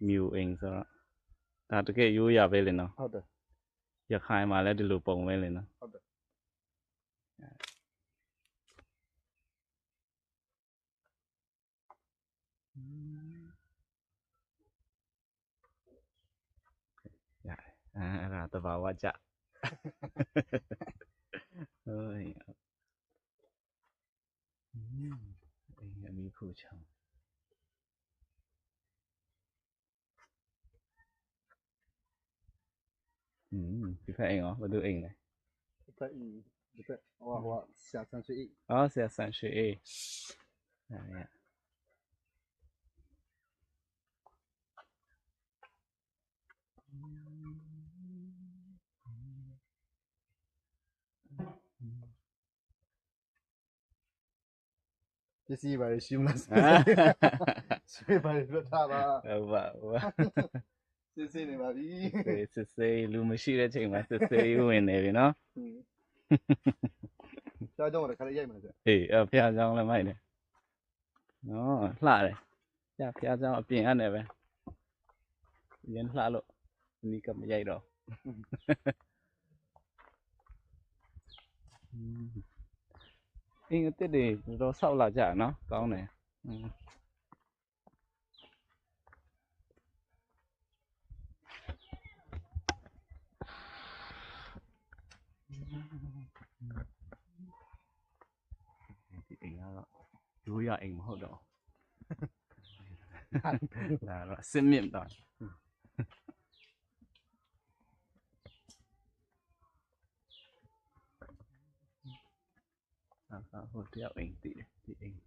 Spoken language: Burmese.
မြူအိမ်ဆိုတော့ဒါတကယ်ရိုးရပဲလေနော် ဟုတ်တယ် ရခိုင်မှာလည်းဒီလိုပုံပဲလေနော် ဟုတ်တယ် ရတယ်အဲ့ဒါတဘာဝကြဟိုးအိမ်အမီးဖူချောင်းဒီဖက်အိမ်ရောဘယ်သူအိမ်လဲ ဒီဖက်ဟိုဆရာဆန်းဆွေအိ အော်ဆရာဆန်ရွှေအေးရပစ္စည်းပါရှိမလားဆွေးပါလွတ်ထားပါ ဟုတ်ပါဟုတ်ပါ စစ်နေပါပြီ စစ်စေးလူမရှိတဲ့ချိန်မှာစစ်စေးဝင်နေပြီနော် ကြားကြောင်းလည်းခါလေးရိုက်မှာဆရာ အေးဖះเจ้าလည်းမိုက်တယ်နော်လှတယ်ဖះเจ้าအပြင်အနေပဲရင်းလှလို့ဒီကမရိုက်တော့အင်းအစ်စ်တွေတော့ဆောက်လာကြနော်ကောင်းတယ်ဒီအိမ်ကတော့ရိုးရအိမ်မဟုတ်တော့ဒါတော့အစစ်မြင့်တော့ဟိုတယောက်အိမ်တည်တယ်ဒီအိမ်